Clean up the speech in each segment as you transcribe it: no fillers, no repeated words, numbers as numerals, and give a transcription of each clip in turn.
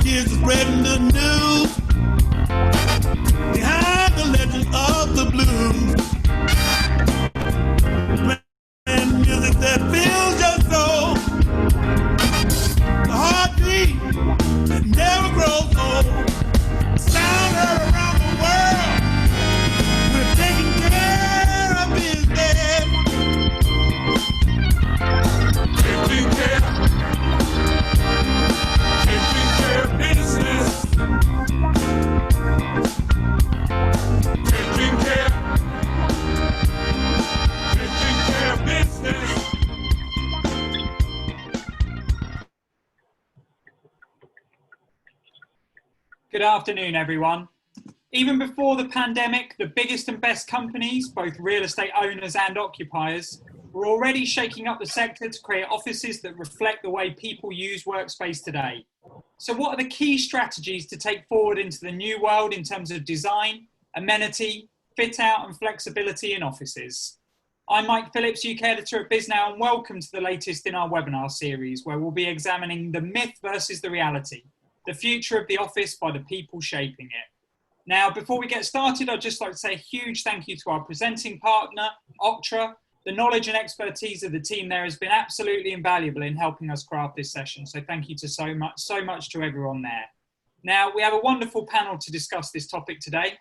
Here's spreading the news behind the legend of the blues. Playing music that fills your soul. The heartbeat that never grows old. Sound heard around the world. We're taking care of business. Taking care. Taking care of business. Taking care. Taking care of business. Good afternoon, everyone. Even before the pandemic, the biggest and best companies, both real estate owners and occupiers, were already shaking up the sector to create offices that reflect the way people use workspace today. So what are the key strategies to take forward into the new world in terms of design, amenity, fit out and flexibility in offices? I'm Mike Phillips, UK editor at BISNOW, and welcome to the latest in our webinar series, where we'll be examining the myth versus the reality, the future of the office by the people shaping it. Now, before we get started, I'd just like to say a huge thank you to our presenting partner, Optra. The knowledge and expertise of the team there has been absolutely invaluable in helping us craft this session. So thank you to so much to everyone there. Now, we have a wonderful panel to discuss this topic today.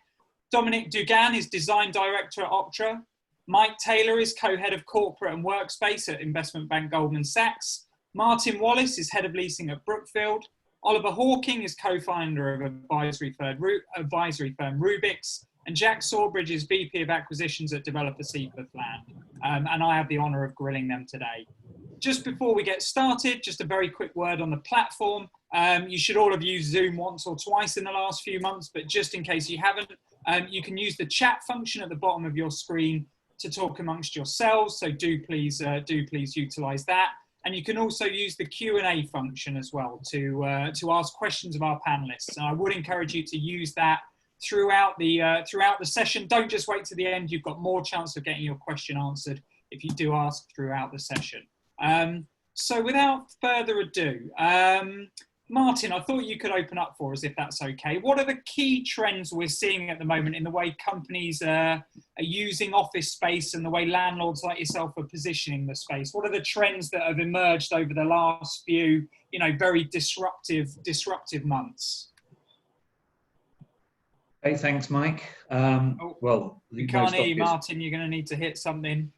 Dominic Dugan is Design Director at Optra. Mike Taylor is Co-Head of Corporate and Workspace at investment bank Goldman Sachs. Martin Wallace is Head of Leasing at Brookfield. Oliver Hawking is co-founder of advisory firm Rubix, and Jack Sawbridge is VP of Acquisitions at developer Seaforth Land. And I have the honour of grilling them today. Just before we get started, just a very quick word on the platform. You should all have used Zoom once or twice in the last few months, but just in case you haven't, you can use the chat function at the bottom of your screen to talk amongst yourselves. So do please utilise that. And you can also use the Q&A function as well to ask questions of our panelists. And I would encourage you to use that throughout the session. Don't just wait to the end. You've got more chance of getting your question answered if you do ask throughout the session. So without further ado, Martin, I thought you could open up for us if that's okay. What are the key trends we're seeing at the moment in the way companies are using office space and the way landlords like yourself are positioning the space? What are the trends that have emerged over the last few, very disruptive months? Hey, thanks, Mike. Well, you can't hear you, Martin. You're going to need to hit something.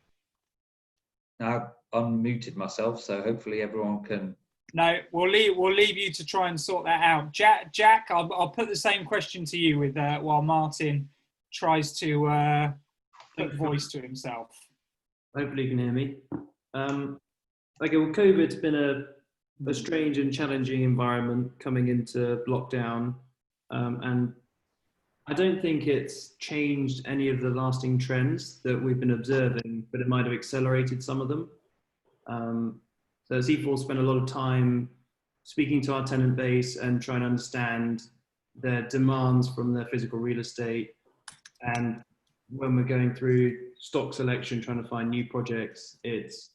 Now, unmuted myself, so hopefully everyone can. No, we'll leave you to try and sort that out. Jack, I'll put the same question to you with while Martin tries to put voice to himself. Hopefully you can hear me. Okay, well, COVID's been a strange and challenging environment coming into lockdown, and I don't think it's changed any of the lasting trends that we've been observing, but it might have accelerated some of them. So at C4 spent a lot of time speaking to our tenant base and trying to understand their demands from their physical real estate. And when we're going through stock selection, trying to find new projects, there's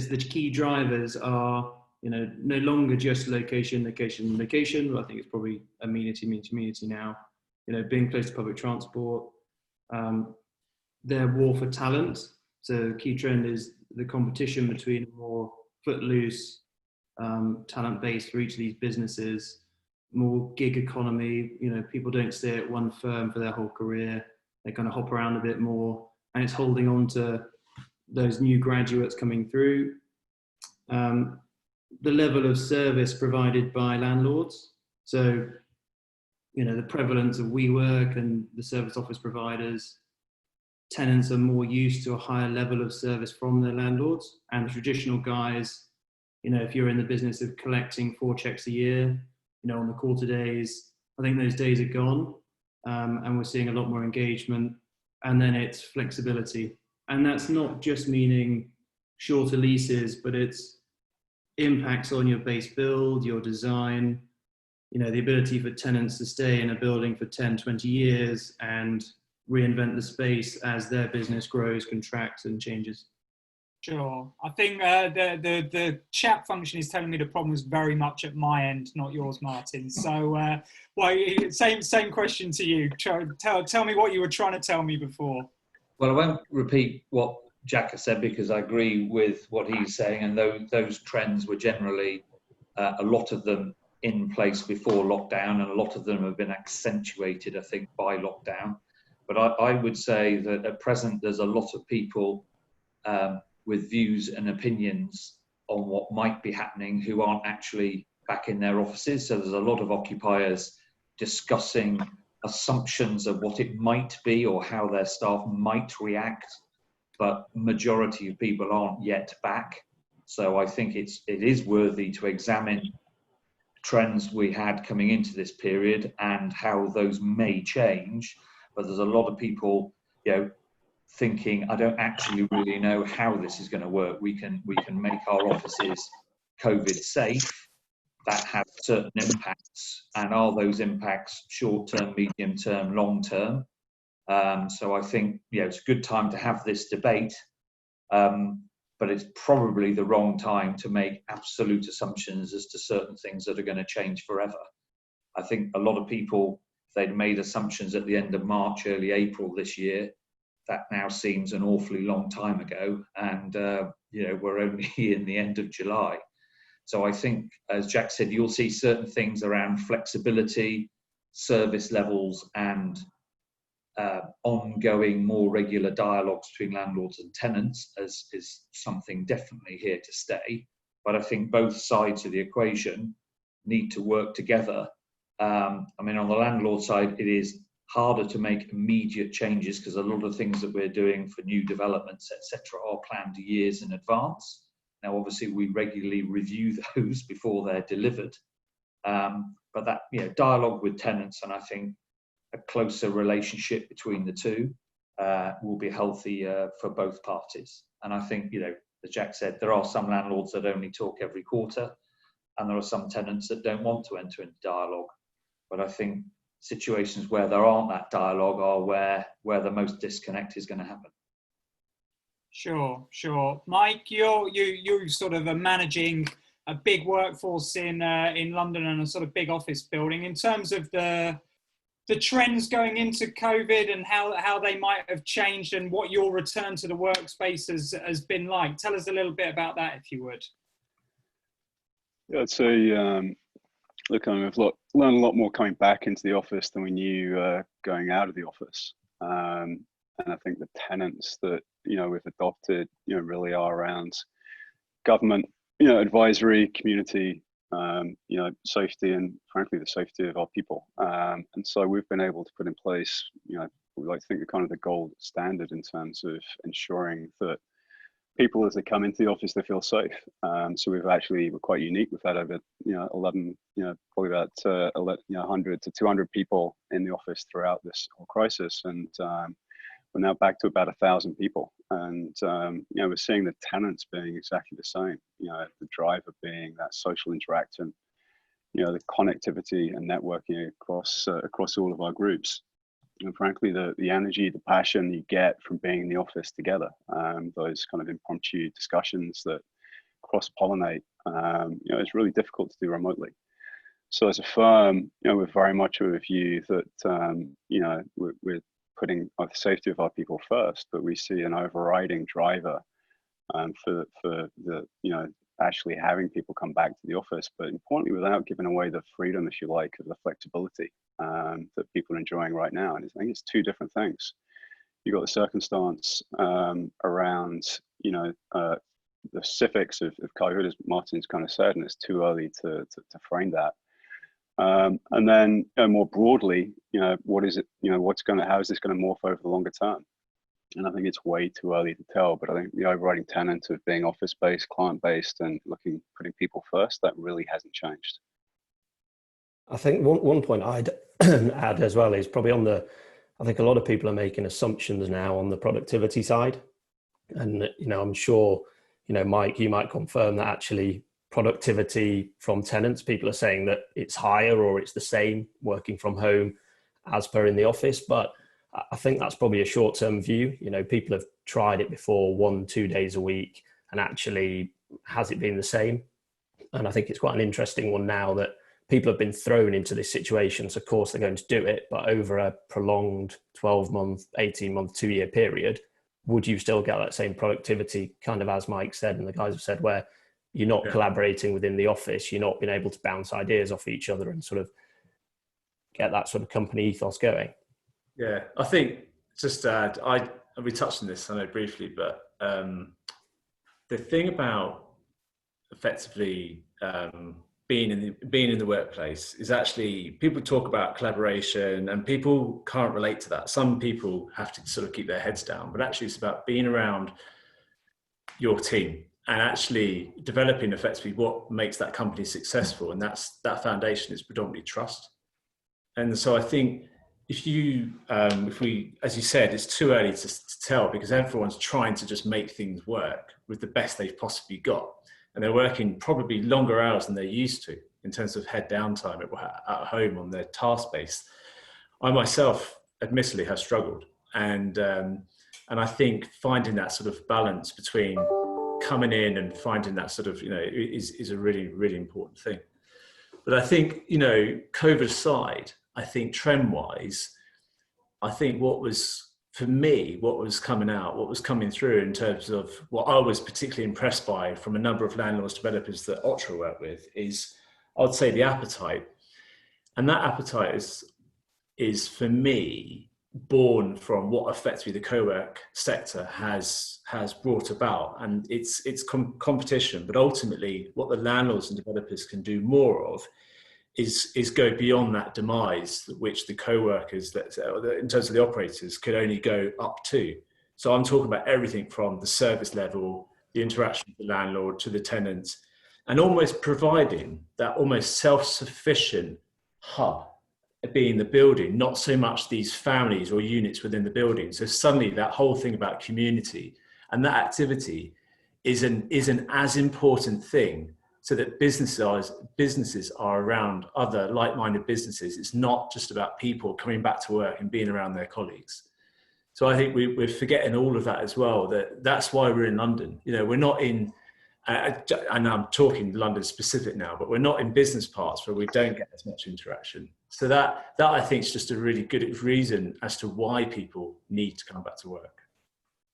the key drivers are, no longer just location. I think it's probably amenity now. Being close to public transport, their war for talent. So the key trend is the competition between a more footloose talent base for each of these businesses, more gig economy. People don't stay at one firm for their whole career. They kind of hop around a bit more, and it's holding on to those new graduates coming through. The level of service provided by landlords. So, the prevalence of WeWork and the service office providers. Tenants are more used to a higher level of service from their landlords, and the traditional guys, if you're in the business of collecting 4 checks a year, on the quarter days, I think those days are gone, and we're seeing a lot more engagement. And then it's flexibility, and that's not just meaning shorter leases, but it's impacts on your base build, your design, the ability for tenants to stay in a building for 10, 20 years and reinvent the space as their business grows, contracts and changes. Sure. I think the chat function is telling me the problem was very much at my end, not yours, Martin. So, well, same question to you. Tell me what you were trying to tell me before. Well, I won't repeat what Jack has said because I agree with what he's saying, and those trends were generally a lot of them in place before lockdown, and a lot of them have been accentuated, I think, by lockdown. But I would say that at present there's a lot of people with views and opinions on what might be happening who aren't actually back in their offices. So there's a lot of occupiers discussing assumptions of what it might be or how their staff might react, but majority of people aren't yet back. So I think it is worthy to examine trends we had coming into this period and how those may change. But there's a lot of people, thinking, I don't actually really know how this is going to work. We can make our offices COVID safe. That has certain impacts, and are those impacts short-term, medium-term, long-term? So I think it's a good time to have this debate, but it's probably the wrong time to make absolute assumptions as to certain things that are going to change forever. I think a lot of people, they'd made assumptions at the end of March, early April this year. That now seems an awfully long time ago, and we're only in the end of July. So I think, as Jack said, you'll see certain things around flexibility, service levels, and ongoing, more regular dialogues between landlords and tenants as is something definitely here to stay. But I think both sides of the equation need to work together. On the landlord side, it is harder to make immediate changes because a lot of things that we're doing for new developments, etc., are planned years in advance. Now, obviously, we regularly review those before they're delivered. But that, dialogue with tenants, and I think a closer relationship between the two will be healthy for both parties. And I think, as Jack said, there are some landlords that only talk every quarter, and there are some tenants that don't want to enter into dialogue. But I think situations where there aren't that dialogue are where the most disconnect is going to happen. Sure. Mike, you sort of are managing a big workforce in London and a sort of big office building. In terms of the trends going into COVID and how they might have changed and what your return to the workspace has been like, tell us a little bit about that, if you would. Yeah, I'd say, look, we've learned a lot more coming back into the office than we knew going out of the office. And I think the tenets that, we've adopted, really are around government, advisory, community, safety, and frankly, the safety of our people. And so we've been able to put in place, we like to think kind of the gold standard in terms of ensuring that people, as they come into the office, they feel safe. So we're quite unique. We've had over, 11, probably about 100 to 200 people in the office throughout this whole crisis. And we're now back to about 1,000 people. And, we're seeing the tenants being exactly the same, the driver being that social interaction, the connectivity and networking across all of our groups. And frankly, the energy, the passion you get from being in the office together, those kind of impromptu discussions that cross-pollinate, it's really difficult to do remotely. So as a firm, we're very much of a view that, we're putting the safety of our people first, but we see an overriding driver for the, actually having people come back to the office, but importantly, without giving away the freedom, if you like, of the flexibility that people are enjoying right now. And I think it's two different things. You've got the circumstance around, the specifics of COVID, as Martin's kind of said, and it's too early to frame that. And then more broadly, what is it, how is this going to morph over the longer term? And I think it's way too early to tell, but I think the overriding tenet of being office-based, client-based, and putting people first, that really hasn't changed. I think one point I'd add as well is probably I think a lot of people are making assumptions now on the productivity side. And, I'm sure, Mike, you might confirm that actually productivity from tenants, people are saying that it's higher or it's the same working from home as per in the office. But I think that's probably a short-term view. People have tried it before 1-2 days a week and actually has it been the same? And I think it's quite an interesting one now that people have been thrown into this situation. So of course they're going to do it, but over a prolonged 12-month, 18-month, 2-year period, would you still get that same productivity, kind of as Mike said and the guys have said, where you're not collaborating within the office, you're not being able to bounce ideas off each other and sort of get that sort of company ethos going? Yeah, I think just to add, we touched on this, I know briefly, but the thing about effectively being in the workplace is actually, people talk about collaboration and people can't relate to that. Some people have to sort of keep their heads down, but actually it's about being around your team and actually developing effectively what makes that company successful. And that foundation is predominantly trust. And so I think if we, as you said, it's too early to tell, because everyone's trying to just make things work with the best they've possibly got. And they're working probably longer hours than they're used to in terms of head down time at home on their task base. I myself, admittedly, have struggled. And I think finding that sort of balance between coming in and finding that sort of, is a really, really important thing. But I think, COVID aside, I think trend-wise, I think what was coming through in terms of what I was particularly impressed by from a number of landlords, developers that Otra work with is, I'd say, the appetite. And that appetite is for me, born from what effectively the co-work sector has brought about. And it's competition, but ultimately what the landlords and developers can do more of is go beyond that demise, which the co-workers, in terms of the operators, could only go up to. So I'm talking about everything from the service level, the interaction with the landlord, to the tenants, and almost providing that almost self-sufficient hub being the building, not so much these families or units within the building. So suddenly that whole thing about community and that activity is an as important thing, so that businesses are around other like-minded businesses. It's not just about people coming back to work and being around their colleagues. So I think we're forgetting all of that as well. That's why we're in London. We're not in, and I'm talking London specific now, but we're not in business parts where we don't get as much interaction. So that I think is just a really good reason as to why people need to come back to work.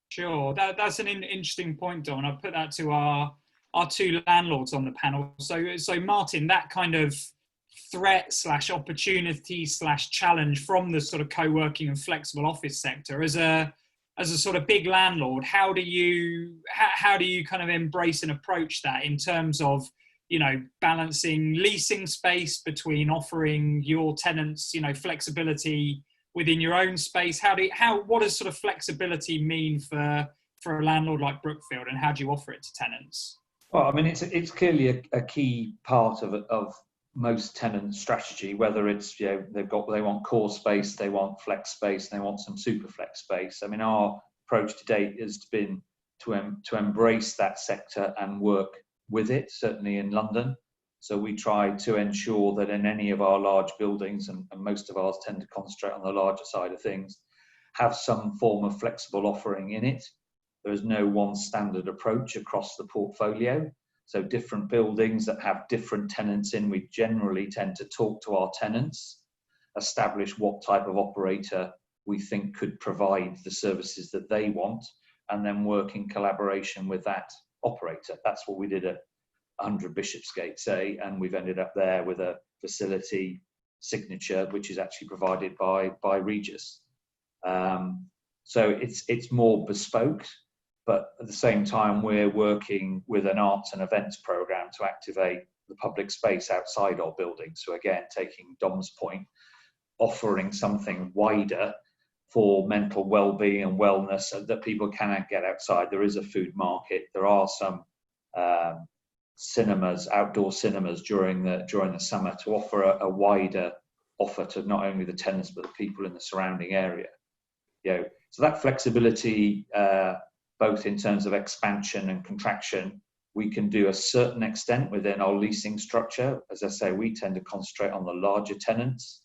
Sure, that's an interesting point, Don. I'll put that to our two landlords on the panel. So Martin, that kind of threat / opportunity / challenge from the sort of co-working and flexible office sector, as a sort of big landlord, how do you kind of embrace and approach that in terms of, balancing leasing space between offering your tenants, flexibility within your own space? What does sort of flexibility mean for a landlord like Brookfield, and how do you offer it to tenants? Well, I mean, it's clearly a key part of most tenants' strategy, whether it's, they want core space, they want flex space, they want some super flex space. I mean, our approach to date has been to embrace that sector and work with it, certainly in London. So we try to ensure that in any of our large buildings, and most of ours tend to concentrate on the larger side of things, have some form of flexible offering in it. There is no one standard approach across the portfolio. So different buildings that have different tenants in, we generally tend to talk to our tenants, establish what type of operator we think could provide the services that they want, and then work in collaboration with that operator. That's what we did at 100 Bishopsgate, say, and we've ended up there with a facility signature, which is actually provided by Regis. So it's more bespoke. But at the same time, we're working with an arts and events program to activate the public space outside our building. So again, taking Dom's point, offering something wider for mental well-being and wellness so that people can get outside. There is a food market. There are some cinemas, outdoor cinemas during the summer, to offer a wider offer to not only the tenants but the people in the surrounding area. So that flexibility, both in terms of expansion and contraction, we can do a certain extent within our leasing structure. As I say, we tend to concentrate on the larger tenants,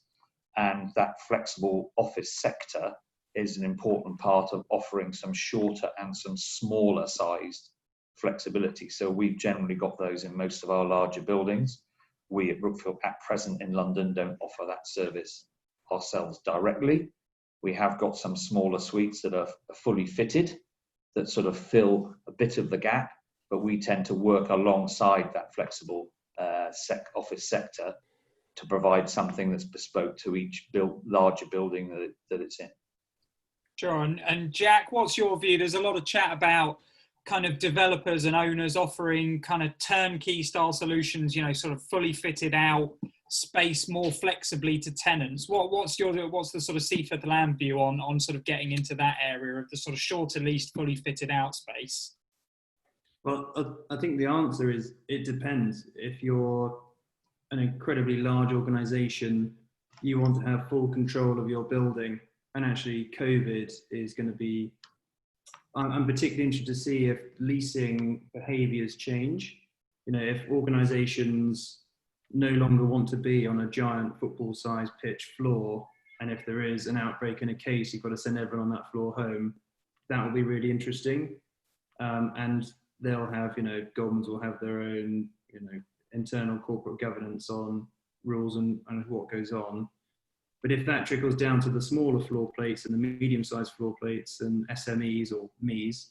and that flexible office sector is an important part of offering some shorter and some smaller sized flexibility. So we've generally got those in most of our larger buildings. We at Brookfield at present in London don't offer that service ourselves directly. We have got some smaller suites that are fully fitted that sort of fill a bit of the gap, but we tend to work alongside that flexible office sector to provide something that's bespoke to each larger building that it's in. Sure. And Jack, what's your view? There's a lot of chat about kind of developers and owners offering kind of turnkey style solutions, you know, sort of fully fitted out space more flexibly to tenants. What's the sort of Seaford Land view on sort of getting into that area of the sort of shorter leased fully fitted out space? Well, I think the answer is it depends. If you're an incredibly large organization, you want to have full control of your building. And actually COVID is going to be, I'm particularly interested to see if leasing behaviors change. You know, if organizations no longer want to be on a giant football sized pitch floor, and if there is an outbreak in a case, you've got to send everyone on that floor home, that will be really interesting. And they'll have, you know, Goldman's will have their own, you know, internal corporate governance on rules and what goes on. But if that trickles down to the smaller floor plates and the medium-sized floor plates and SMEs or MEs,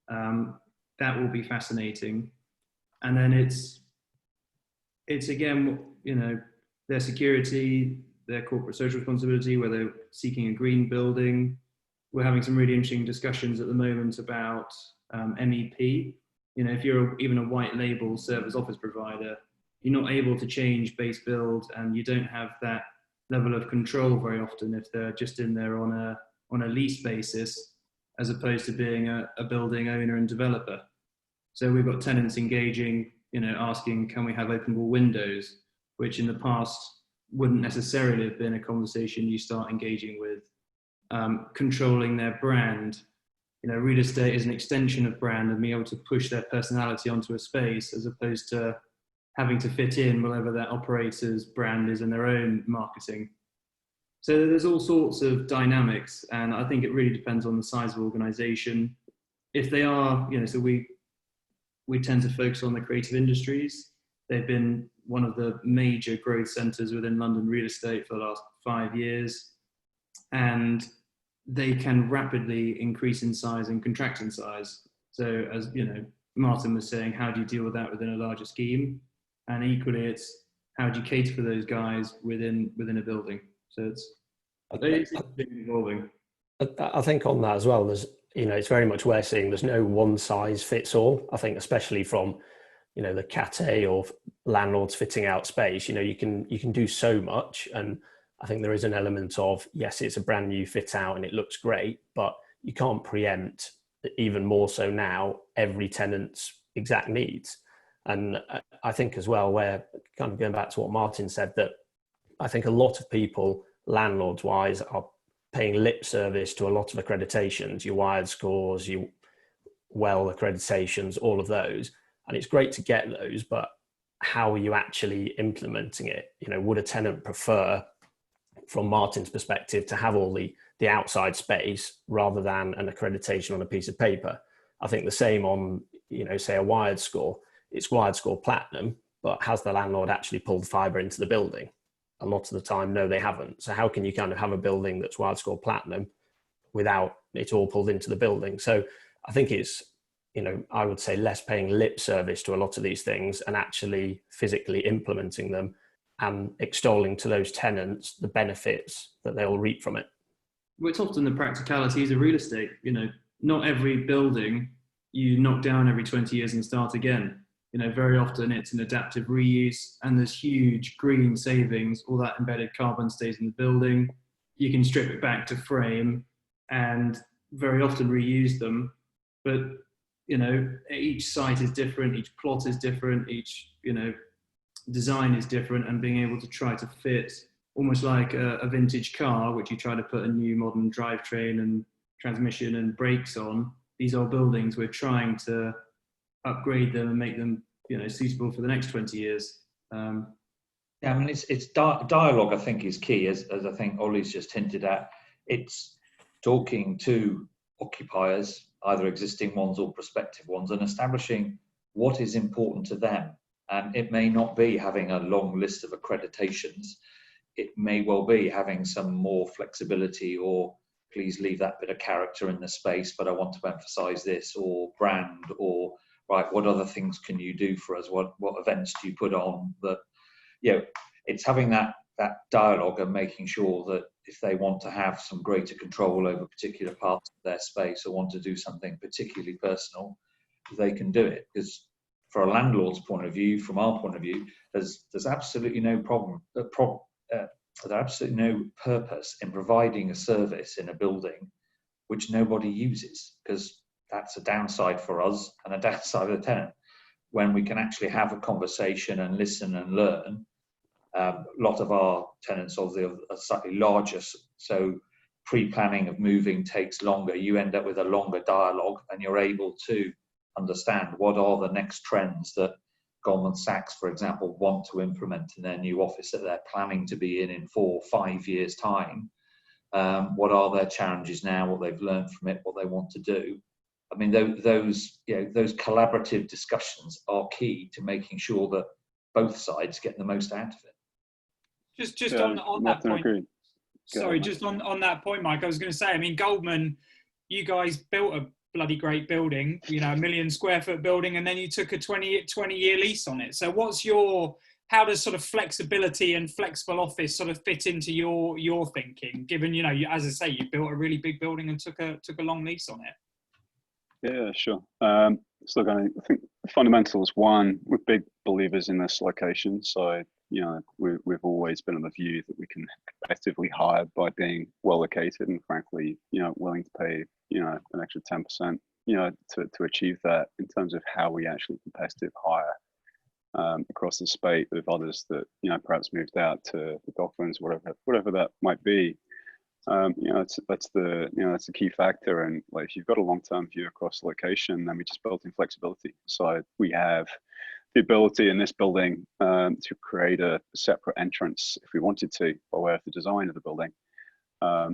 that will be fascinating. And then it's again, you know, their security, their corporate social responsibility, where they're seeking a green building. We're having some really interesting discussions at the moment about MEP. You know, if you're even a white label service office provider, you're not able to change base build, and you don't have that level of control very often if they're just in there on a lease basis, as opposed to being a building owner and developer. So we've got tenants engaging, you know, asking, can we have openable windows, which in the past wouldn't necessarily have been a conversation you start engaging with. Controlling their brand. You know, real estate is an extension of brand and being able to push their personality onto a space, as opposed to having to fit in whatever that operator's brand is in their own marketing. So there's all sorts of dynamics, and I think it really depends on the size of organization. If they are, you know, so we tend to focus on the creative industries. They've been one of the major growth centers within London real estate for the last 5 years, and they can rapidly increase in size and contract in size. So as you know, Martin was saying, how do you deal with that within a larger scheme? And equally, it's how do you cater for those guys within a building? So it's evolving. I think on that as well, there's, you know, it's very much we're seeing there's no one size fits all. I think especially from, you know, the Cat A or landlords fitting out space, you know, you can do so much. And I think there is an element of, yes, it's a brand new fit out and it looks great, but you can't preempt, even more so now, every tenant's exact needs. And I think as well, we're kind of going back to what Martin said, that I think a lot of people, landlords wise, are paying lip service to a lot of accreditations, your Wired scores, your WELL accreditations, all of those. And it's great to get those, but how are you actually implementing it? You know, would a tenant prefer, from Martin's perspective, to have all the outside space rather than an accreditation on a piece of paper? I think the same on, you know, say a Wired score. It's Wired score platinum, but has the landlord actually pulled fibre into the building? A lot of the time, no, they haven't. So how can you kind of have a building that's Wired score platinum without it all pulled into the building? So I think it's, you know, I would say less paying lip service to a lot of these things and actually physically implementing them and extolling to those tenants the benefits that they'll reap from it. Well, it's often the practicalities of real estate. You know, not every building you knock down every 20 years and start again. You know, very often it's an adaptive reuse, and there's huge green savings. All that embedded carbon stays in the building. You can strip it back to frame and very often reuse them. But, you know, each site is different, each plot is different, each, you know, design is different, and being able to try to fit almost like a vintage car, which you try to put a new modern drivetrain and transmission and brakes on. These old buildings, we're trying to upgrade them and make them, you know, suitable for the next 20 years. Yeah, I mean, it's dialogue, I think, is key, as I think Ollie's just hinted at. It's talking to occupiers, either existing ones or prospective ones, and establishing what is important to them. And it may not be having a long list of accreditations. It may well be having some more flexibility, or please leave that bit of character in the space, but I want to emphasize this, or brand, or right, what other things can you do for us? What events do you put on? That, you know, it's having that dialogue and making sure that if they want to have some greater control over particular parts of their space, or want to do something particularly personal, they can do it. Because for a landlord's point of view, from our point of view, there's absolutely no problem. There's absolutely no purpose in providing a service in a building which nobody uses, because that's a downside for us and a downside of the tenant. When we can actually have a conversation and listen and learn, a lot of our tenants obviously are slightly larger, so pre-planning of moving takes longer. You end up with a longer dialogue, and you're able to understand what are the next trends that Goldman Sachs, for example, want to implement in their new office that they're planning to be in 4 or 5 years' time. What are their challenges now, what they've learned from it, what they want to do. I mean, those collaborative discussions are key to making sure that both sides get the most out of it. Just on that point. Sorry, ahead, just on that point, Mike, I was going to say, I mean, Goldman, you guys built a bloody great building, you know, 1 million square foot building, and then you took a 20-year lease on it. So how does sort of flexibility and flexible office sort of fit into your thinking, given, you know, as I say, you built a really big building and took a long lease on it? Yeah, sure. So look, I think the fundamentals, one, we're big believers in this location. So, you know, we've always been of the view that we can competitively hire by being well located, and frankly, you know, willing to pay, you know, an extra 10%, you know, to achieve that in terms of how we actually competitive hire across the spate of others that, you know, perhaps moved out to the Docklands, whatever that might be. You know, that's the key factor. And like, if you've got a long-term view across the location, then we just built in flexibility. So we have the ability in this building to create a separate entrance if we wanted to, by way of the design of the building.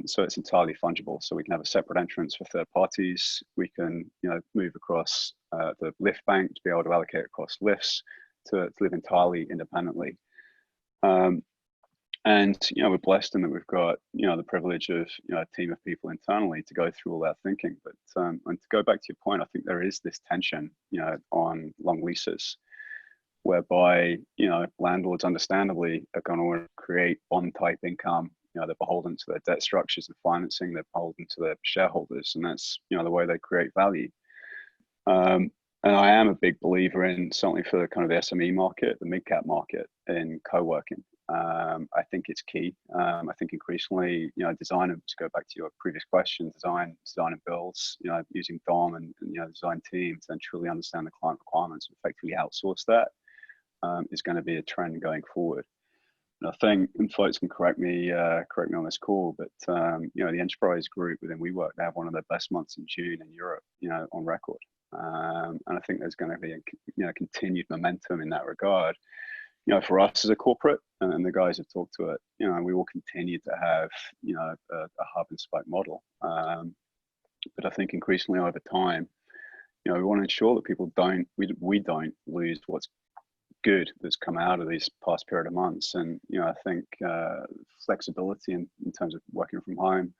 So it's entirely fungible. So we can have a separate entrance for third parties. We can, you know, move across the lift bank to be able to allocate across lifts to live entirely independently. And, you know, we're blessed in that we've got, you know, the privilege of, you know, a team of people internally to go through all that thinking. But and to go back to your point, I think there is this tension, you know, on long leases, whereby, you know, landlords understandably are going to want to create bond-type income. You know, they're beholden to their debt structures and financing. They're beholden to their shareholders, and that's, you know, the way they create value. And I am a big believer in, certainly for kind of the SME market, the mid-cap market, in co-working. I think it's key. I think increasingly, you know, design, and to go back to your previous question, design and builds, you know, using DOM and you know, design team to then truly understand the client requirements and effectively outsource that is going to be a trend going forward. And I think, and folks can correct me on this call, but you know, the enterprise group within WeWork, they have one of their best months in June in Europe, you know, on record. And I think there's going to be a, you know, continued momentum in that regard. You know, for us as a corporate, and the guys have talked to it, you know, we will continue to have, you know, a hub and spoke model. But I think increasingly over time, you know, we want to ensure that people we don't lose what's good that's come out of these past period of months. And, you know, I think flexibility in terms of working from home,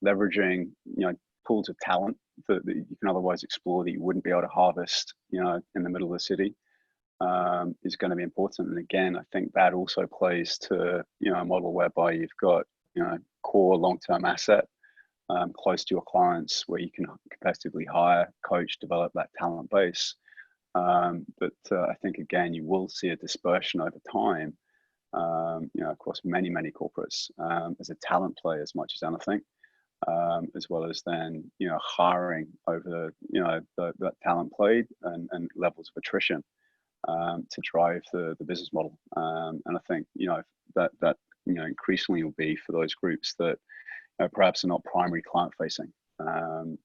leveraging, you know, pools of talent that you can otherwise explore that you wouldn't be able to harvest, you know, in the middle of the city. Is going to be important. And again, I think that also plays to, you know, a model whereby you've got, you know, core long-term asset close to your clients, where you can competitively hire, coach, develop that talent base. But I think again, you will see a dispersion over time, you know, across many corporates as a talent play as much as anything, as well as then, you know, hiring over, you know, that talent play and levels of attrition. To drive the business model, and I think, you know, that you know, increasingly will be for those groups that perhaps are not primary client facing, for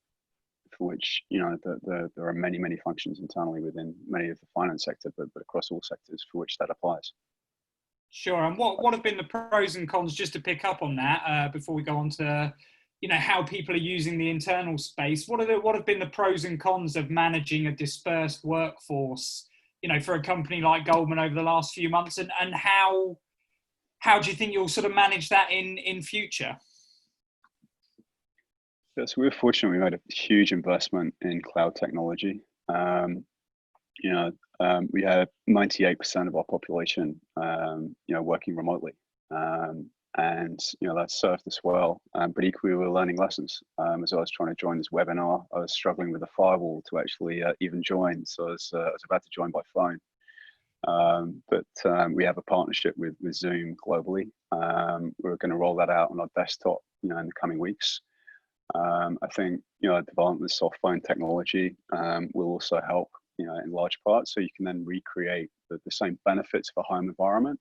which, you know, there are many functions internally within many of the finance sector, but across all sectors for which that applies. Sure. And what have been the pros and cons, just to pick up on that before we go on to you know, how people are using the internal space. What have been the pros and cons of managing a dispersed workforce, you know, for a company like Goldman over the last few months, and how do you think you'll sort of manage that in future? Yes, we were fortunate. We made a huge investment in cloud technology. We had 98% of our population, working remotely. And that served us well. But equally, we were learning lessons. As I was trying to join this webinar, I was struggling with the firewall to actually even join. So I was about to join by phone. But we have a partnership with Zoom globally. We're going to roll that out on our desktop, in the coming weeks. I think development of software technology will also help, in large part. So you can then recreate the same benefits of a home environment,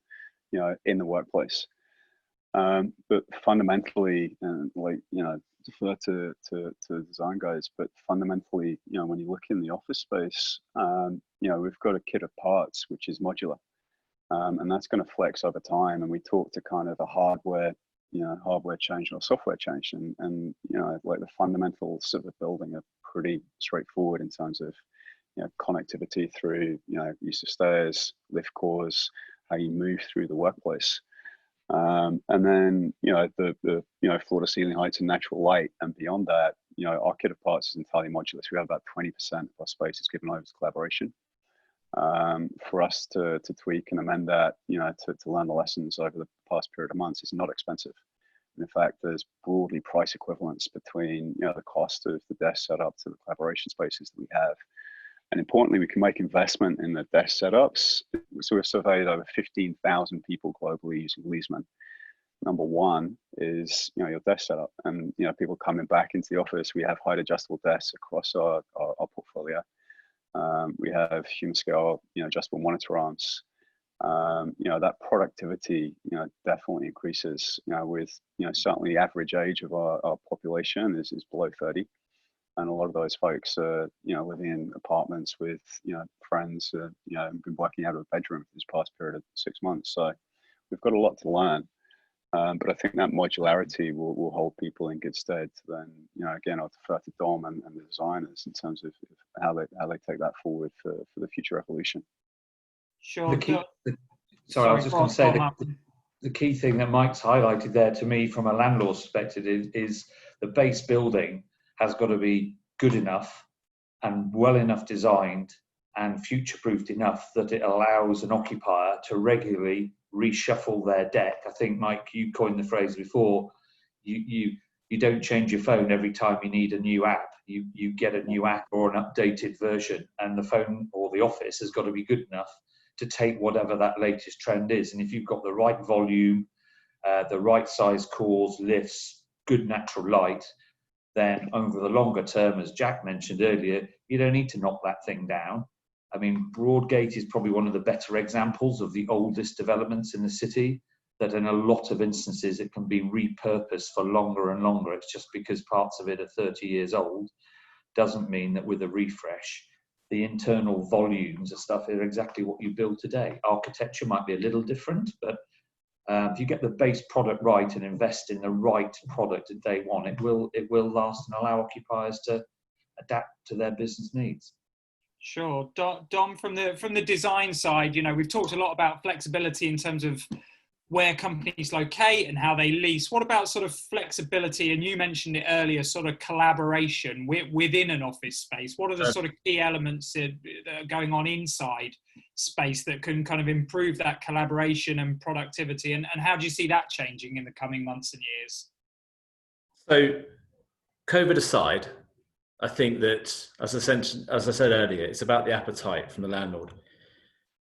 in the workplace. But fundamentally, and defer to the design guys, but fundamentally, when you look in the office space, we've got a kit of parts which is modular, and that's going to flex over time. And we talk to kind of the hardware change or software change, and the fundamentals of the building are pretty straightforward in terms of connectivity through use of stairs, lift cores, how you move through the workplace. And then, the floor to ceiling heights and natural light, and beyond that, our kit of parts is entirely modular. So we have about 20% of our space is given over to collaboration. For us to tweak and amend that, to learn the lessons over the past period of months is not expensive. And in fact, there's broadly price equivalence between, the cost of the desk setup to the collaboration spaces that we have. And importantly, we can make investment in the desk setups. So we've surveyed over 15,000 people globally using Leesman. Number one is, your desk setup, and, people coming back into the office. We have height adjustable desks across our portfolio. We have human scale, adjustable monitor arms. That productivity, definitely increases, with, certainly the average age of our population is below 30. And a lot of those folks are, living in apartments with, friends, been working out of a bedroom for this past period of 6 months. So we've got a lot to learn. But I think that modularity will hold people in good stead. Then, again, I'll defer to Dom and the designers in terms of how they take that forward for the future evolution. Sure. I was just going to say the key thing that Mike's highlighted there to me from a landlord's perspective is the base building has got to be good enough and well enough designed and future-proofed enough that it allows an occupier to regularly reshuffle their deck. I think, Mike, you coined the phrase before, you don't change your phone every time you need a new app. You get a new app or an updated version, and the phone or the office has got to be good enough to take whatever that latest trend is. And if you've got the right volume, the right size cores, lifts, good natural light, then over the longer term, as Jack mentioned earlier, you don't need to knock that thing down. I mean, Broadgate is probably one of the better examples of the oldest developments in the city, that in a lot of instances it can be repurposed for longer and longer. It's just because parts of it are 30 years old doesn't mean that with a refresh, the internal volumes of stuff are exactly what you build today. Architecture might be a little different, but if you get the base product right and invest in the right product at day one, it will last and allow occupiers to adapt to their business needs. Sure. Dom, from the design side, we've talked a lot about flexibility in terms of where companies locate and how they lease. What about sort of flexibility? And you mentioned it earlier, sort of collaboration within an office space. What are the sort of key elements that are going on inside space that can kind of improve that collaboration and productivity? And how do you see that changing in the coming months and years? So, COVID aside, I think that, as I said earlier, it's about the appetite from the landlord.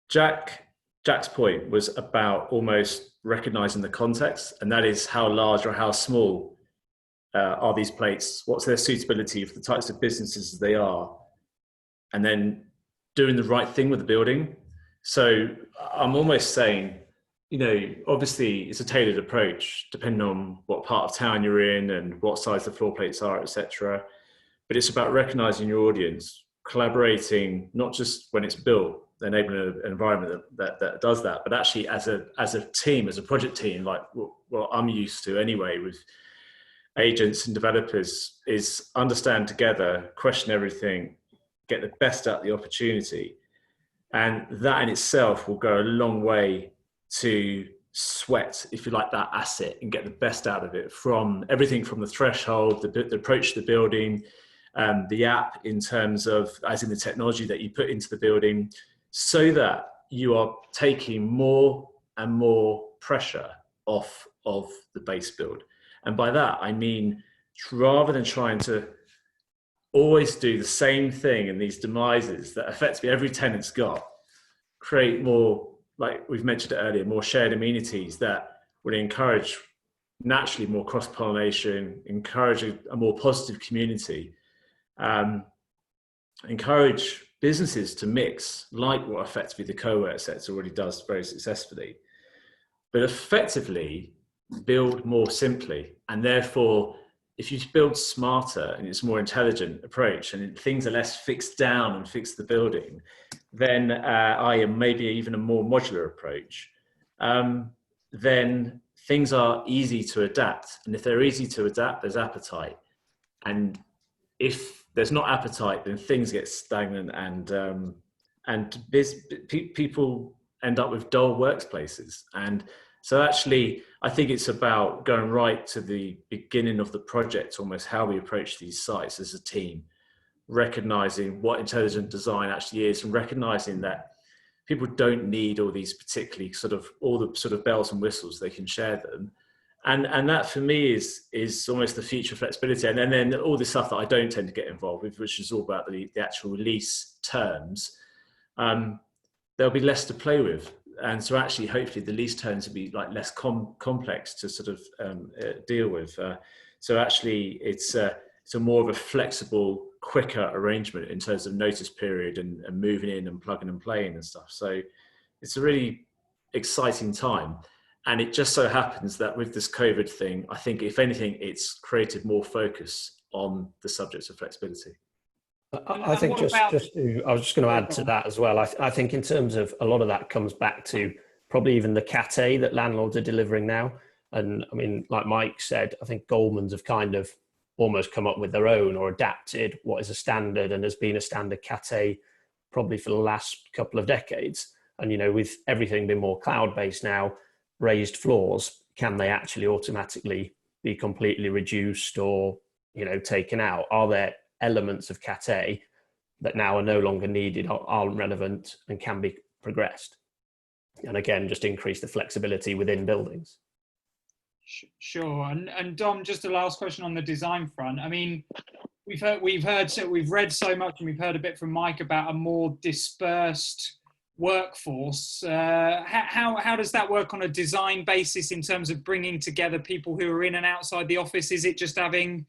Jack's point was about almost recognizing the context, and that is how large or how small are these plates, what's their suitability for the types of businesses they are, and then doing the right thing with the building. So I'm almost saying, obviously it's a tailored approach depending on what part of town you're in and what size the floor plates are, etc. But it's about recognizing your audience, collaborating, not just when it's built, enabling an environment that does that, but actually as a team, as a project team, like what I'm used to anyway, with agents and developers is understand together, question everything, get the best out of the opportunity. And that in itself will go a long way to sweat, if you like, that asset and get the best out of it, from everything from the threshold, the approach to the building, the app in terms of, as in the technology that you put into the building, so that you are taking more and more pressure off of the base build. And by that, I mean, rather than trying to always do the same thing in these demises that effectively every tenant's got, create more, like we've mentioned earlier, more shared amenities that would encourage naturally more cross-pollination, encourage a more positive community, encourage businesses to mix, like what effectively the co-work sector already does very successfully, but effectively build more simply. And therefore, if you build smarter and it's a more intelligent approach and things are less fixed down and fix the building, then maybe even a more modular approach, then things are easy to adapt. And if they're easy to adapt, there's appetite. And if there's not appetite, then things get stagnant and people end up with dull workplaces. And so actually, I think it's about going right to the beginning of the project, almost how we approach these sites as a team, recognizing what intelligent design actually is and recognizing that people don't need all these particularly all the sort of bells and whistles, they can share them. And that for me is almost the future flexibility. And then all the stuff that I don't tend to get involved with, which is all about the actual lease terms, there'll be less to play with. And so actually, hopefully the lease terms will be like less complex to sort of deal with. So actually it's a more of a flexible, quicker arrangement in terms of notice period and moving in and plugging and playing and stuff. So it's a really exciting time. And it just so happens that with this COVID thing, I think if anything, it's created more focus on the subject of flexibility. I think I was just going to add to that as well. I think in terms of a lot of that comes back to probably even the Cat A that landlords are delivering now. And I mean, like Mike said, I think Goldman's have kind of almost come up with their own or adapted what is a standard and has been a standard Cat A probably for the last couple of decades. And, you know, with everything being more cloud-based now, raised floors, can they actually automatically be completely reduced or, you know, taken out? Are there elements of Cat A that now are no longer needed, aren't relevant and can be progressed? And again, just increase the flexibility within buildings. Sure. And Dom, just a last question on the design front. I mean, we've read so much, and we've heard a bit from Mike about a more dispersed workforce. How does that work on a design basis in terms of bringing together people who are in and outside the office? Is it just having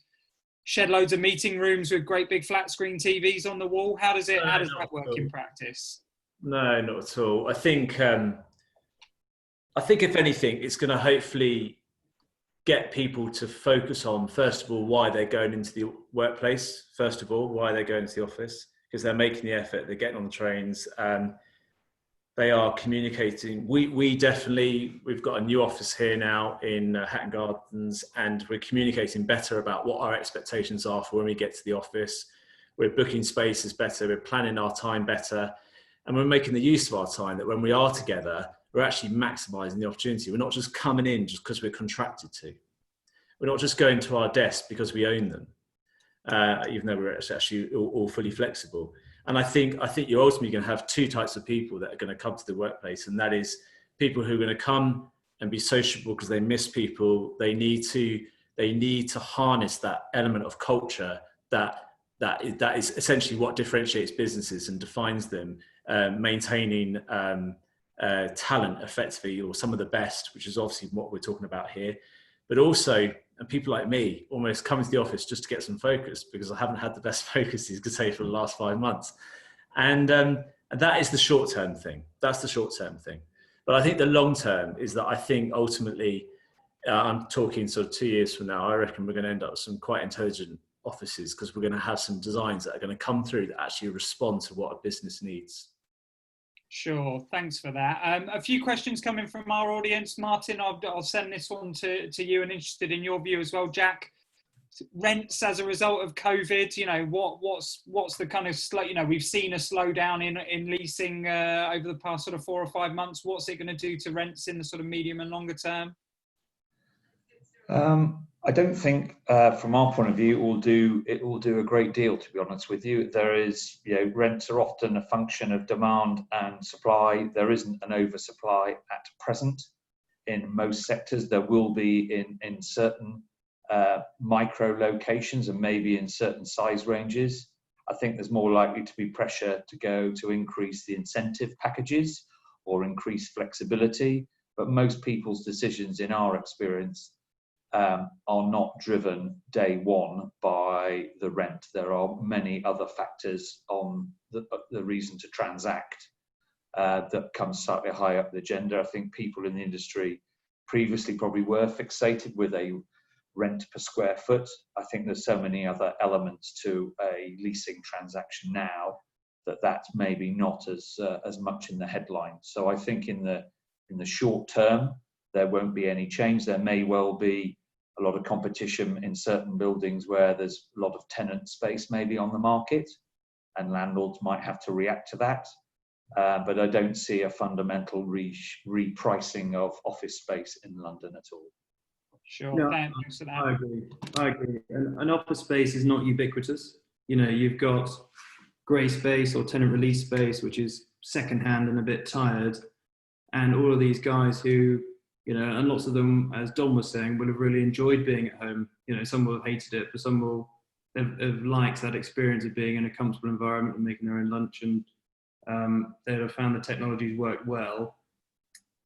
shed loads of meeting rooms with great big flat screen TVs on the wall? How does that work in practice? No, not at all. I think if anything, it's going to hopefully get people to focus on, first of all, why they're going into the workplace, first of all, why they're going to the office, because they're making the effort, they're getting on the trains, they are communicating. We've got a new office here now in Hatton Gardens, and we're communicating better about what our expectations are for when we get to the office. We're booking spaces better, we're planning our time better, and we're making the use of our time that when we are together, we're actually maximising the opportunity. We're not just coming in just because we're contracted to. We're not just going to our desk because we own them, even though we're actually all fully flexible. And I think you're ultimately going to have two types of people that are going to come to the workplace, and that is people who are going to come and be sociable because they miss people. They need to harness that element of culture that is essentially what differentiates businesses and defines them, maintaining talent effectively, or some of the best, which is obviously what we're talking about here. But also, and people like me almost coming to the office just to get some focus because I haven't had the best focus, you could say, for the last 5 months. And that is the short-term thing. That's the short-term thing. But I think the long-term is that I think ultimately, I'm talking sort of 2 years from now, I reckon we're going to end up with some quite intelligent offices because we're going to have some designs that are going to come through that actually respond to what a business needs. Sure, thanks for that. A few questions coming from our audience. Martin, I'll send this one to you and interested in your view as well. Jack, rents as a result of COVID? You know, what's the kind of you know, we've seen a slowdown in leasing over the past sort of 4 or 5 months. What's it going to do to rents in the sort of medium and longer term? I don't think, from our point of view, it will do a great deal. To be honest with you, there is, you know, rents are often a function of demand and supply. There isn't an oversupply at present in most sectors. There will be in certain micro locations and maybe in certain size ranges. I think there's more likely to be pressure to go to increase the incentive packages or increase flexibility. But most people's decisions, in our experience, are not driven day one by the rent. There are many other factors on the reason to transact that comes slightly high up the agenda. I think people in the industry previously probably were fixated with a rent per square foot. I think there's so many other elements to a leasing transaction now that that's maybe not as much in the headline. So I think in the short term there won't be any change. There may well be a lot of competition in certain buildings where there's a lot of tenant space maybe on the market, and landlords might have to react to that. But I don't see a fundamental repricing of office space in London at all. Sure, No, thanks for that. I agree. And office space is not ubiquitous. You know, you've got grey space or tenant release space, which is secondhand and a bit tired. And all of these guys who, you know, and lots of them, as Don was saying, will have really enjoyed being at home. You know, some will have hated it, but some will have liked that experience of being in a comfortable environment and making their own lunch, and they'll have found the technologies worked well.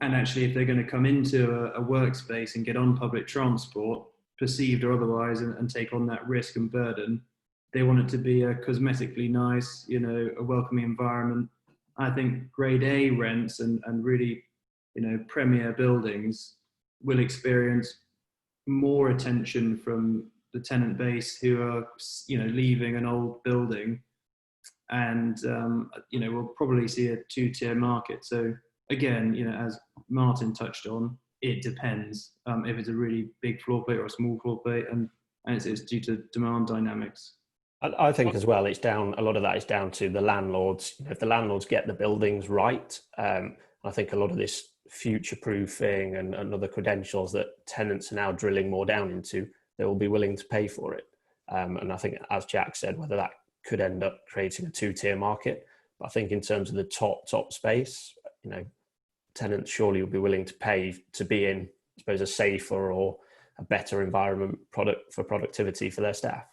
And actually, if they're going to come into a workspace and get on public transport, perceived or otherwise, and take on that risk and burden, they want it to be a cosmetically nice, you know, a welcoming environment. I think grade A rents and really, you know, premier buildings will experience more attention from the tenant base who are, you know, leaving an old building, and you know, we'll probably see a two-tier market. So again, you know, as Martin touched on, it depends if it's a really big floor plate or a small floor plate, and it's due to demand dynamics. I think as well, it's down, a lot of that is down to the landlords. If the landlords get the buildings right, I think a lot of this future proofing and other credentials that tenants are now drilling more down into, they will be willing to pay for it. And I think, as Jack said, whether that could end up creating a two-tier market, but I think in terms of the top space, you know, tenants surely will be willing to pay to be in, I suppose, a safer or a better environment for productivity for their staff.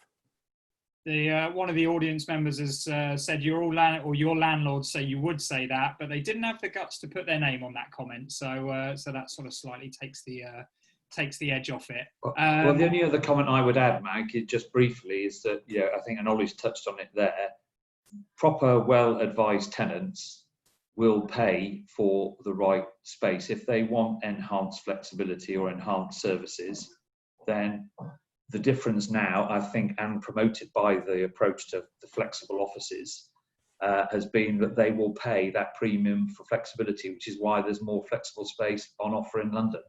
One of the audience members has said your landlords say you would say that, but they didn't have the guts to put their name on that comment. So that sort of slightly takes the edge off it. Well, the only other comment I would add, Mag, just briefly, is that, you know, I think, and Ollie's touched on it there, proper, well-advised tenants will pay for the right space. If they want enhanced flexibility or enhanced services, then the difference now, I think, and promoted by the approach to the flexible offices, has been that they will pay that premium for flexibility, which is why there's more flexible space on offer in London.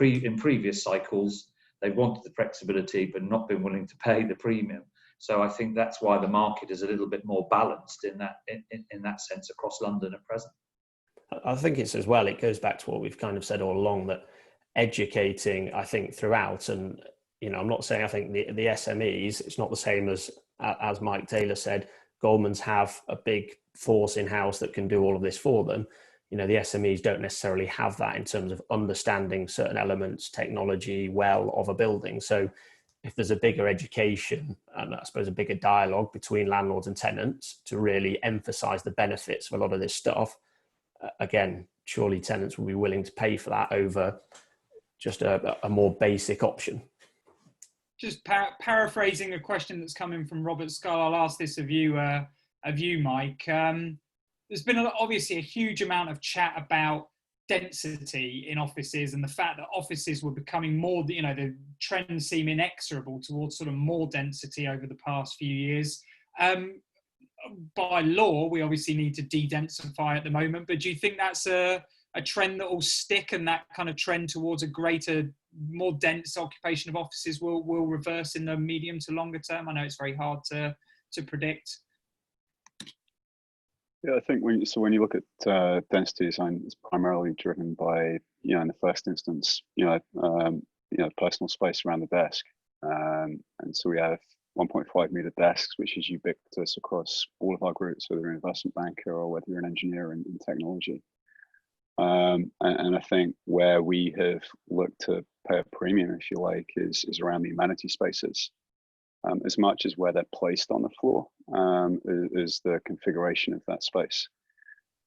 In previous cycles, they wanted the flexibility but not been willing to pay the premium. So I think that's why the market is a little bit more balanced in that sense across London at present. I think it's as well, it goes back to what we've kind of said all along, that educating, I think, throughout, and, you know, I'm not saying I think the SMEs, it's not the same as Mike Taylor said, Goldman's have a big force in-house that can do all of this for them. You know, the SMEs don't necessarily have that in terms of understanding certain elements, technology well of a building. So if there's a bigger education and I suppose a bigger dialogue between landlords and tenants to really emphasize the benefits of a lot of this stuff, again, surely tenants will be willing to pay for that over just a more basic option. Just paraphrasing a question that's coming from Robert Scull, I'll ask this of you, Mike. There's been obviously a huge amount of chat about density in offices and the fact that offices were becoming more, you know, the trends seem inexorable towards sort of more density over the past few years. By law, we obviously need to de-densify at the moment, but do you think that's a a trend that will stick, and that kind of trend towards a greater, more dense occupation of offices will reverse in the medium to longer term? I know it's very hard to predict. Yeah, I think when you look at density design, it's primarily driven by, in the first instance, personal space around the desk, and so we have 1.5 meter desks, which is ubiquitous across all of our groups, whether you're an investment banker or whether you're an engineer in technology. And I think where we have looked to pay a premium, if you like, is around the amenity spaces. As much as where they're placed on the floor, is the configuration of that space.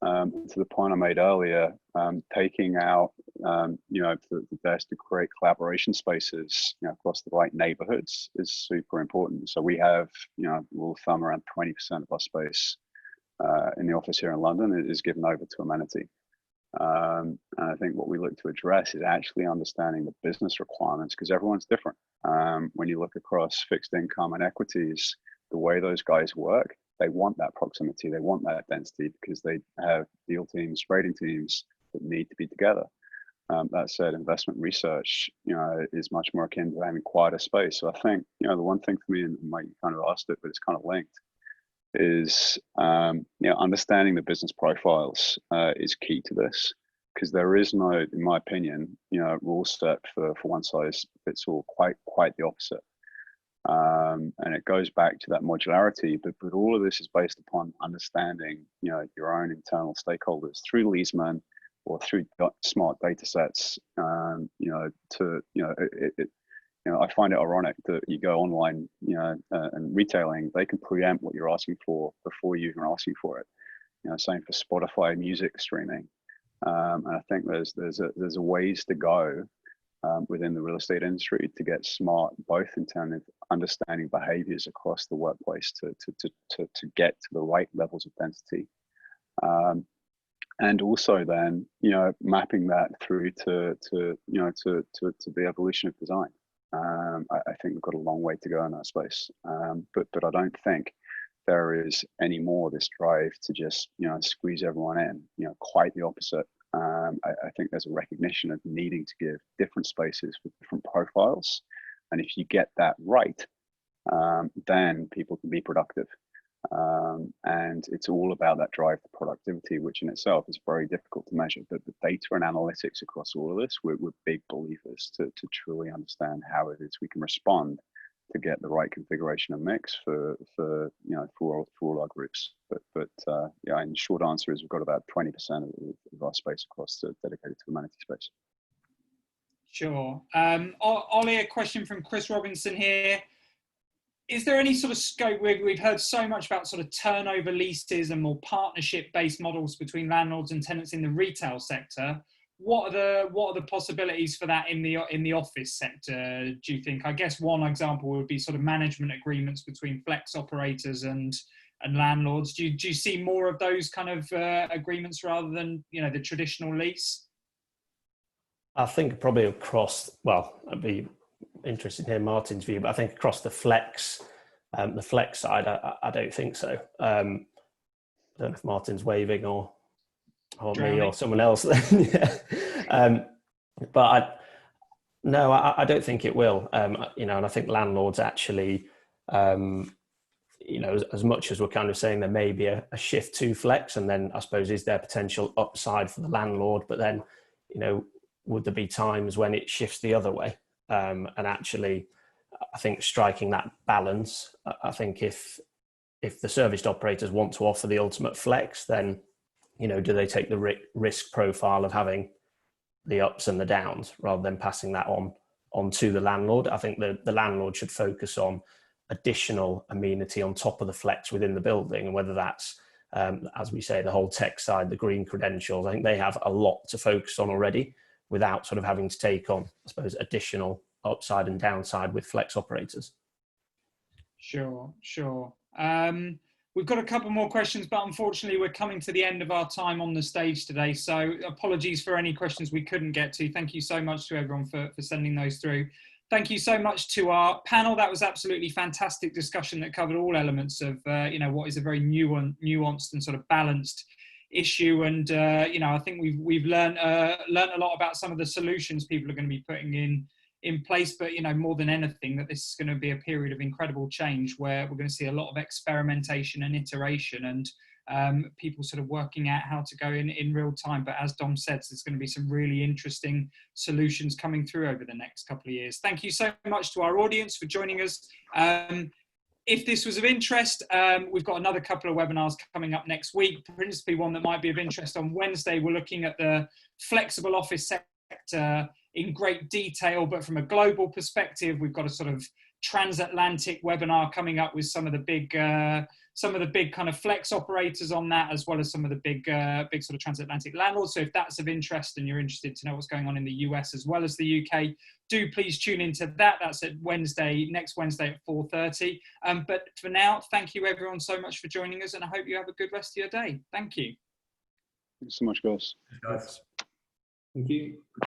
To the point I made earlier, taking out, the desk to create collaboration spaces, across the right neighborhoods is super important. So we have, rule of thumb, around 20% of our space in the office here in London is given over to amenity. And I think what we look to address is actually understanding the business requirements, because everyone's different. When you look across fixed income and equities, the way those guys work, they want that proximity, they want that density, because they have deal teams, trading teams that need to be together. That said, investment research, is much more akin to having quieter space. So I think, the one thing for me, and Mike kind of asked it, but it's kind of linked, is understanding the business profiles is key to this, because there is no, in my opinion, rule set for one size fits all. Quite the opposite. And it goes back to that modularity, but all of this is based upon understanding, your own internal stakeholders through Leesman or through smart data sets. I find it ironic that you go online, and retailing, they can preempt what you're asking for before you even asking for it. Same for Spotify music streaming. And I think there's a ways to go within the real estate industry to get smart, both in terms of understanding behaviors across the workplace to get to the right levels of density. And also then, mapping that through to the evolution of design. I think we've got a long way to go in that space. But I don't think there is any more this drive to just, squeeze everyone in, quite the opposite. I think there's a recognition of needing to give different spaces with different profiles. And if you get that right, then people can be productive. And it's all about that drive to productivity, which in itself is very difficult to measure. But the data and analytics across all of this, we're big believers to truly understand how it is we can respond to get the right configuration and mix for all our groups. But and short answer is we've got about 20% of our space across dedicated to amenity space. Sure. Ollie, a question from Chris Robinson here. Is there any sort of scope? We've heard so much about sort of turnover leases and more partnership-based models between landlords and tenants in the retail sector. What are the possibilities for that in the office sector, do you think? I guess one example would be sort of management agreements between flex operators and landlords. Do you see more of those kind of agreements rather than the traditional lease? I think probably across. Well, I'd be interested in hearing Martin's view, but I think across the flex side, I don't think so. I don't know if Martin's waving or me or someone else. But I don't think it will. And I think landlords actually, as much as we're kind of saying there may be a shift to flex, and then I suppose is there potential upside for the landlord, but then, would there be times when it shifts the other way? And actually, I think striking that balance, I think if the serviced operators want to offer the ultimate flex, then, do they take the risk profile of having the ups and the downs rather than passing that on to the landlord? I think the landlord should focus on additional amenity on top of the flex within the building, and whether that's, as we say, the whole tech side, the green credentials. I think they have a lot to focus on already, without sort of having to take on, I suppose, additional upside and downside with flex operators. Sure. We've got a couple more questions, but unfortunately we're coming to the end of our time on the stage today. So apologies for any questions we couldn't get to. Thank you so much to everyone for sending those through. Thank you so much to our panel. That was absolutely fantastic discussion that covered all elements of, what is a very nuanced and sort of balanced issue, and you know, I think we've learned a lot about some of the solutions people are going to be putting in place. But you know, more than anything, that this is going to be a period of incredible change where we're going to see a lot of experimentation and iteration, and people sort of working out how to go in real time. But as Dom says, there's going to be some really interesting solutions coming through over the next couple of years. Thank you so much to our audience for joining us. If this was of interest, we've got another couple of webinars coming up next week, principally one that might be of interest on Wednesday. We're looking at the flexible office sector in great detail, but from a global perspective. We've got a sort of transatlantic webinar coming up with some of the big kind of flex operators on that, as well as some of the big sort of transatlantic landlords. So if that's of interest and you're interested to know what's going on in the US as well as the UK, do please tune into that. That's at next Wednesday at 4:30. But for now, thank you everyone so much for joining us, and I hope you have a good rest of your day. Thank you. Thanks so much, guys. Guys. Thank you.